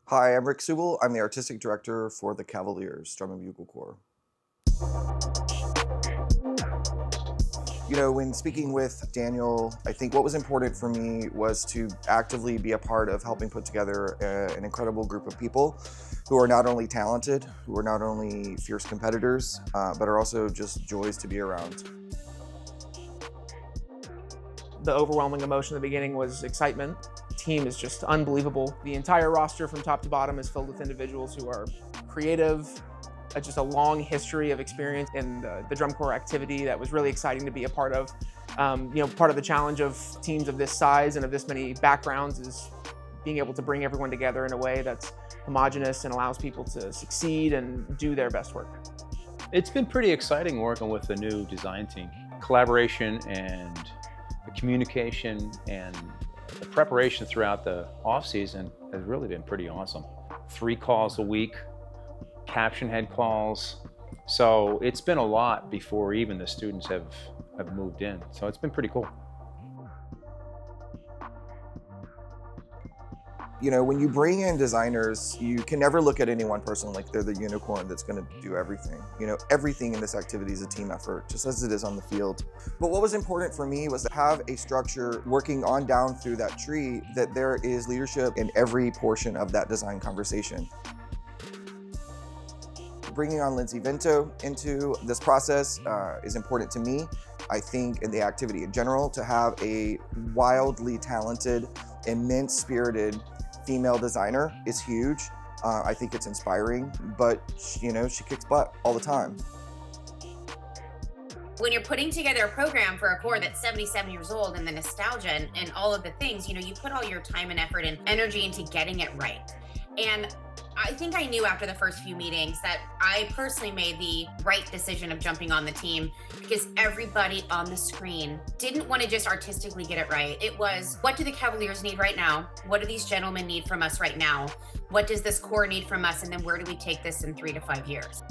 Hi, I'm Rick Subel. I'm the artistic director for the Cavaliers Drum and Bugle Corps. When speaking with Daniel, I think what was important for me was to actively be a part of helping put together an incredible group of people who are not only talented, who are not only fierce competitors, but are also just joys to be around. The overwhelming emotion at the beginning was excitement. The team is just unbelievable. The entire roster from top to bottom is filled with individuals who are creative, just a long history of experience in the drum corps activity that was really exciting to be a part of. Part of the challenge of teams of this size and of this many backgrounds is being able to bring everyone together in a way that's homogenous and allows people to succeed and do their best work. It's been pretty exciting working with the new design team. Collaboration and the communication and the preparation throughout the off season has really been pretty awesome. 3 calls a week, caption head calls. So it's been a lot before even the students have moved in. So it's been pretty cool. When you bring in designers, you can never look at any one person like they're the unicorn that's going to do everything. Everything in this activity is a team effort, just as it is on the field. But what was important for me was to have a structure working on down through that tree, that there is leadership in every portion of that design conversation. Bringing on Lindsay Vento into this process is important to me. I think in the activity in general, to have a wildly talented, immense-spirited female designer is huge. I think it's inspiring, but she kicks butt all the time. When you're putting together a program for a corps that's 77 years old, and the nostalgia and all of the things, you put all your time and effort and energy into getting it right. And I think I knew after the first few meetings that I personally made the right decision of jumping on the team, because everybody on the screen didn't want to just artistically get it right. It was, what do the Cavaliers need right now? What do these gentlemen need from us right now? What does this corps need from us? And then where do we take this in 3 to 5 years?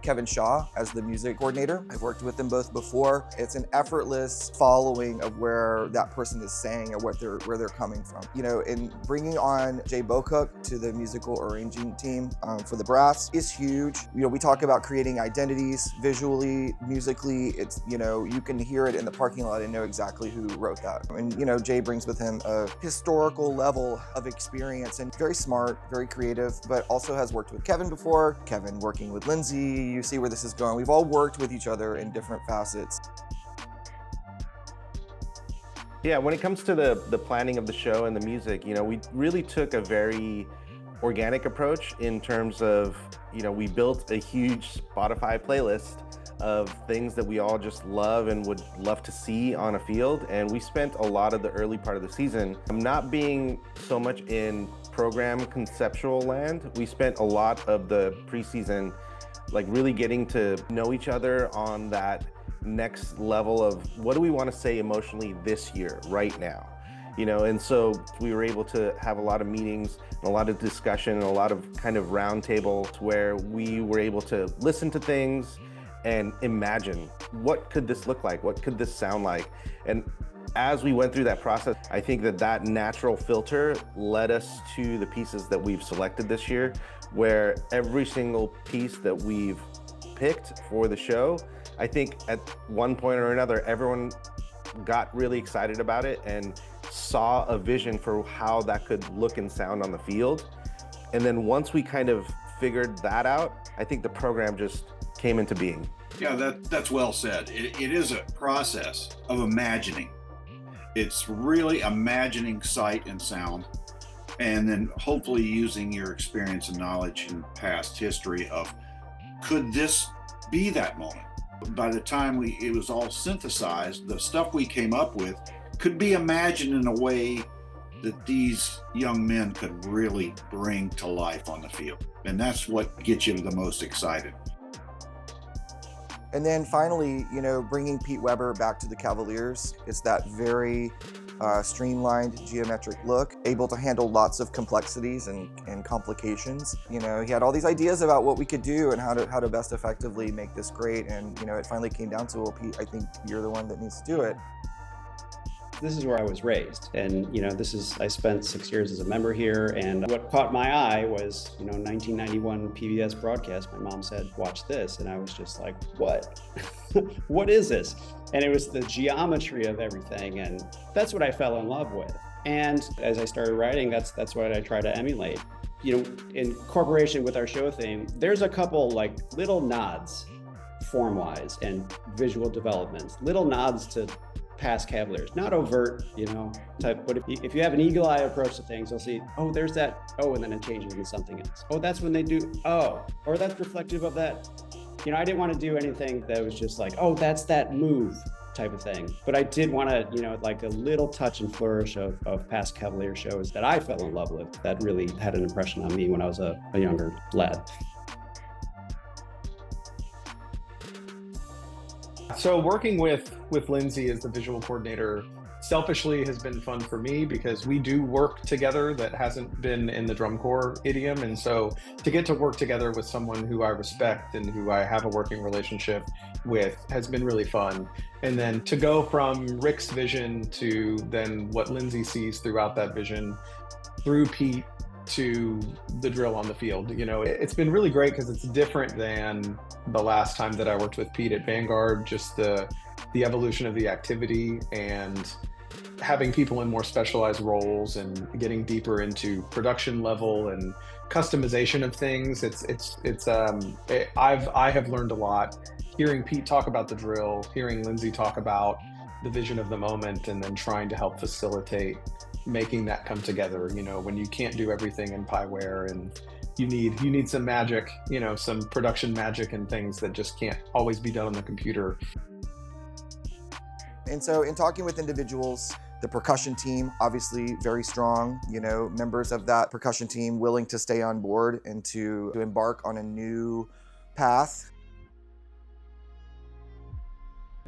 Kevin Shaw as the music coordinator. I've worked with them both before. It's an effortless following of where that person is saying or where they're coming from. And bringing on Jay Bocook to the musical arranging team for the brass is huge. We talk about creating identities visually, musically. It's, you can hear it in the parking lot and know exactly who wrote that. And, Jay brings with him a historical level of experience and very smart, very creative, but also has worked with Kevin before. Kevin working with Lindsay. You see where this is going. We've all worked with each other in different facets. Yeah, when it comes to the planning of the show and the music, we really took a very organic approach in terms of, we built a huge Spotify playlist of things that we all just love and would love to see on a field. And we spent a lot of the early part of the season not being so much in program conceptual land. We spent a lot of the preseason really getting to know each other on that next level of what do we want to say emotionally this year, right now. And so we were able to have a lot of meetings, and a lot of discussion, and a lot of kind of round tables where we were able to listen to things and imagine, what could this look like? What could this sound like? And as we went through that process, I think that natural filter led us to the pieces that we've selected this year, where every single piece that we've picked for the show, I think at one point or another, everyone got really excited about it and saw a vision for how that could look and sound on the field. And then once we kind of figured that out, I think the program just came into being. Yeah, that's well said. It is a process of imagining. It's really imagining sight and sound, and then hopefully using your experience and knowledge and past history of, could this be that moment? By the time it was all synthesized, the stuff we came up with could be imagined in a way that these young men could really bring to life on the field. And that's what gets you the most excited. And then finally, bringing Pete Weber back to the Cavaliers, it's that very streamlined geometric look, able to handle lots of complexities and complications. He had all these ideas about what we could do and how to best effectively make this great. And it finally came down to, well, Pete, I think you're the one that needs to do it. This is where I was raised. And, I spent 6 years as a member here. And what caught my eye was, 1991 PBS broadcast. My mom said, watch this. And I was just like, what? What is this? And it was the geometry of everything. And that's what I fell in love with. And as I started writing, that's what I try to emulate. In corporation with our show theme, there's a couple little nods form-wise and visual developments, little nods to past Cavaliers, not overt, type, but if you have an eagle eye approach to things, you'll see, oh, there's that, oh, and then it changes into something else. Oh, that's when they do, oh, or that's reflective of that. I didn't want to do anything that was just like, oh, that's that move type of thing. But I did want to, a little touch and flourish of past Cavalier shows that I fell in love with that really had an impression on me when I was a younger lad. So working with Lindsay as the visual coordinator selfishly has been fun for me because we do work together that hasn't been in the drum corps idiom. And so to get to work together with someone who I respect and who I have a working relationship with has been really fun. And then to go from Rick's vision to then what Lindsay sees throughout that vision through Pete to the drill on the field. It's been really great because it's different than the last time that I worked with Pete at Vanguard, just the evolution of the activity and having people in more specialized roles and getting deeper into production level and customization of things. I have learned a lot hearing Pete talk about the drill, hearing Lindsay talk about the vision of the moment, and then trying to help facilitate making that come together, when you can't do everything in Pieware and you need some magic, some production magic and things that just can't always be done on the computer. And so in talking with individuals, the percussion team, obviously very strong, members of that percussion team willing to stay on board and to embark on a new path.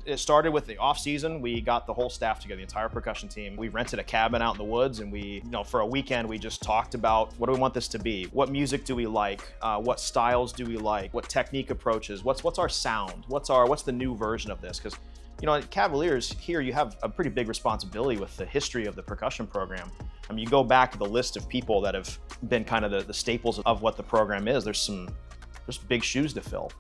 It started with the off season. We got the whole staff together, the entire percussion team. We rented a cabin out in the woods, and we, for a weekend, we just talked about what do we want this to be? What music do we like? What styles do we like? What technique approaches? What's our sound? What's the new version of this? Because, at Cavaliers here, you have a pretty big responsibility with the history of the percussion program. I mean, you go back to the list of people that have been kind of the staples of what the program is. There's big shoes to fill.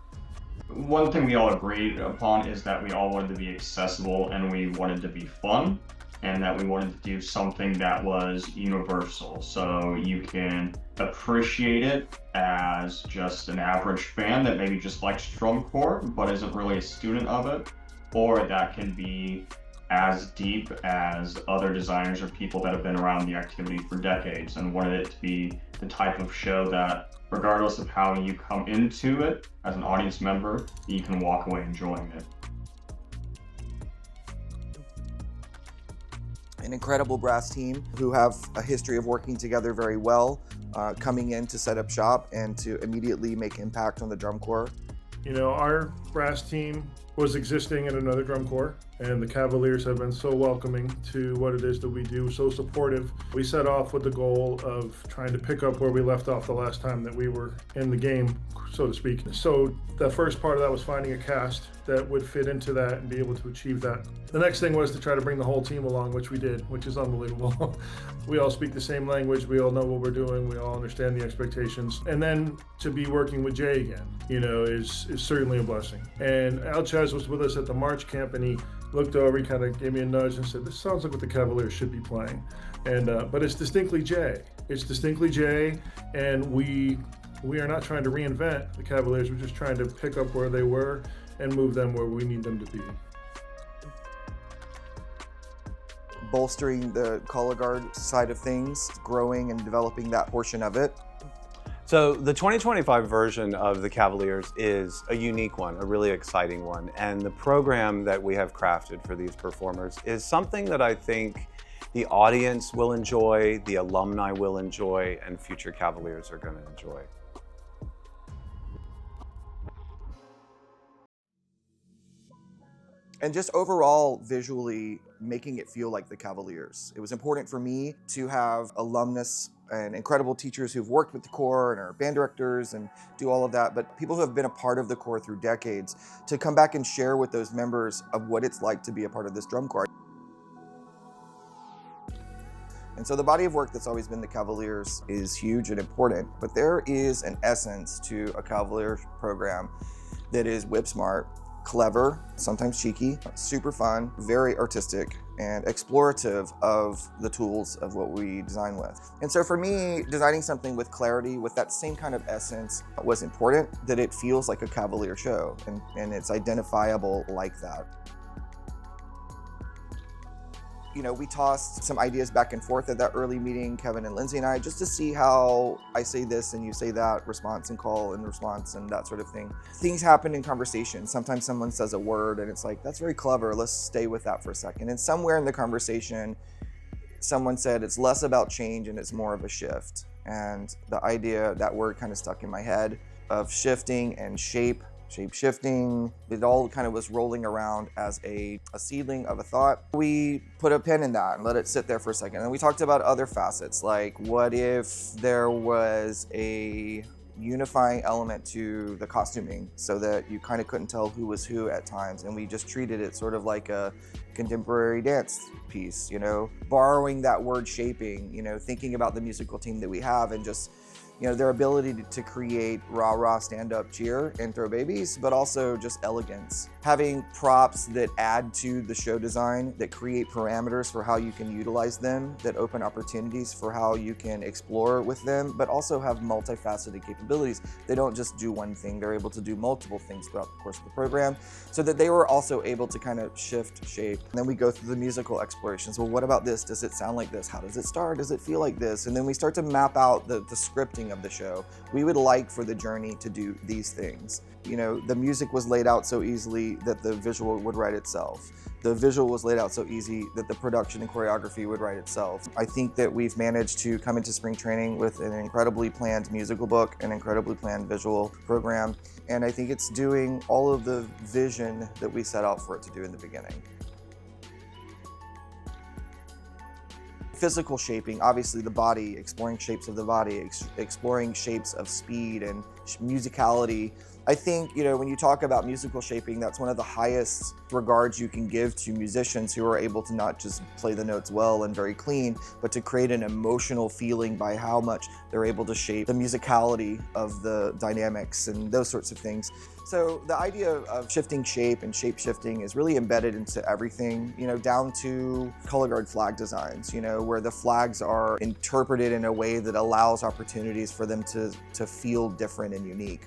One thing we all agreed upon is that we all wanted to be accessible and we wanted to be fun, and that we wanted to do something that was universal. So you can appreciate it as just an average fan that maybe just likes drum corps but isn't really a student of it, or that can be as deep as other designers or people that have been around the activity for decades and wanted it to be the type of show that, regardless of how you come into it as an audience member, you can walk away enjoying it. An incredible brass team who have a history of working together very well, coming in to set up shop and to immediately make impact on the drum corps. Our brass team was existing in another drum corps, and the Cavaliers have been so welcoming to what it is that we do, so supportive. We set off with the goal of trying to pick up where we left off the last time that we were in the game, so to speak. So the first part of that was finding a cast that would fit into that and be able to achieve that. The next thing was to try to bring the whole team along, which we did, which is unbelievable. We all speak the same language, we all know what we're doing, we all understand the expectations. And then to be working with Jay again, is certainly a blessing. And Alchez was with us at the March camp, and he looked over, he kind of gave me a nudge and said, this sounds like what the Cavaliers should be playing. And but it's distinctly Jay. It's distinctly Jay, and we are not trying to reinvent the Cavaliers, we're just trying to pick up where they were and move them where we need them to be. Bolstering the color guard side of things, growing and developing that portion of it. So the 2025 version of the Cavaliers is a unique one, a really exciting one. And the program that we have crafted for these performers is something that I think the audience will enjoy, the alumni will enjoy, and future Cavaliers are going to enjoy. And just overall, visually making it feel like the Cavaliers. It was important for me to have alumnus and incredible teachers who've worked with the Corps and are band directors and do all of that, but people who have been a part of the Corps through decades to come back and share with those members of what it's like to be a part of this drum corps. And so the body of work that's always been the Cavaliers is huge and important, but there is an essence to a Cavaliers program that is whip smart, clever, sometimes cheeky, super fun, very artistic, and explorative of the tools of what we design with. And so for me, designing something with clarity, with that same kind of essence, was important, that it feels like a Cavalier show, and it's identifiable like that. You know, we tossed some ideas back and forth at that early meeting, Kevin and Lindsay and I, just to see how I say this and you say that, response and call and response and that sort of thing. Things happen in conversation. Sometimes someone says a word and it's like, that's very clever, let's stay with that for a second. And somewhere in the conversation, someone said it's less about change and it's more of a shift. And the idea, that word kind of stuck in my head, of shifting and shape-shifting, it all kind of was rolling around as a seedling of a thought. We put a pin in that and let it sit there for a second. And we talked about other facets, like what if there was a unifying element to the costuming so that you kind of couldn't tell who was who at times, and we just treated it sort of like a contemporary dance piece, you know, borrowing that word shaping, you know, thinking about the musical team that we have and just, you know, their ability to create rah-rah stand-up cheer and throw babies, but also just elegance. Having props that add to the show design, that create parameters for how you can utilize them, that open opportunities for how you can explore with them, but also have multifaceted capabilities. They don't just do one thing, they're able to do multiple things throughout the course of the program, so that they were also able to kind of shift shape. And then we go through the musical explorations. Well, what about this? Does it sound like this? How does it start? Does it feel like this? And then we start to map out the scripting of the show. We would like for the journey to do these things. You know, the music was laid out so easily that the visual would write itself. The visual was laid out so easy that the production and choreography would write itself. I think that we've managed to come into spring training with an incredibly planned musical book, an incredibly planned visual program, and I think it's doing all of the vision that we set out for it to do in the beginning. Physical shaping, obviously the body, exploring shapes of the body, exploring shapes of speed and musicality. I think, you know, when you talk about musical shaping, that's one of the highest regards you can give to musicians who are able to not just play the notes well and very clean, but to create an emotional feeling by how much they're able to shape the musicality of the dynamics and those sorts of things. So the idea of shifting shape and shape shifting is really embedded into everything, you know, down to color guard flag designs, you know, where the flags are interpreted in a way that allows opportunities for them to feel different and unique.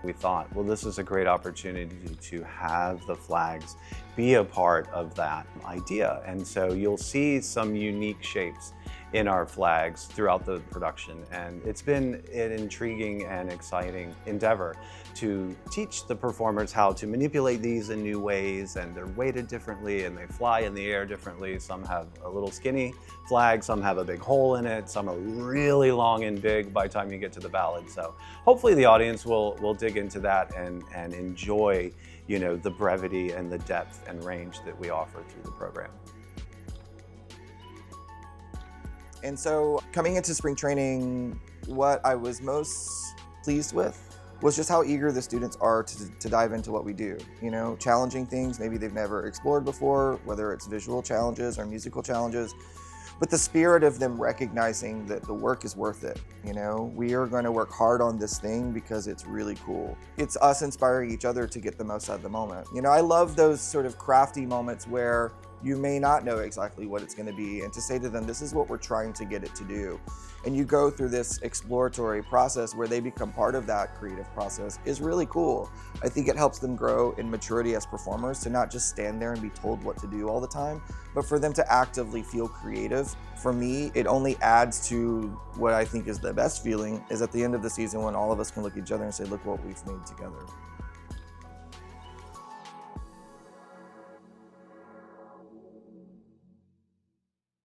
We thought, well, this is a great opportunity to have the flags be a part of that idea. And so you'll see some unique shapes in our flags throughout the production. And it's been an intriguing and exciting endeavor to teach the performers how to manipulate these in new ways, and they're weighted differently and they fly in the air differently. Some have a little skinny flag, some have a big hole in it, some are really long and big by the time you get to the ballad. So hopefully the audience will dig into that and enjoy, you know, the brevity and the depth and range that we offer through the program. And so coming into spring training, what I was most pleased with was just how eager the students are to dive into what we do. You know, challenging things maybe they've never explored before, whether it's visual challenges or musical challenges, but the spirit of them recognizing that the work is worth it. You know, we are going to work hard on this thing because it's really cool. It's us inspiring each other to get the most out of the moment. You know, I love those sort of crafty moments where you may not know exactly what it's going to be, and to say to them, this is what we're trying to get it to do. And you go through this exploratory process where they become part of that creative process is really cool. I think it helps them grow in maturity as performers, to not just stand there and be told what to do all the time, but for them to actively feel creative. For me, it only adds to what I think is the best feeling, is at the end of the season when all of us can look at each other and say, look what we've made together.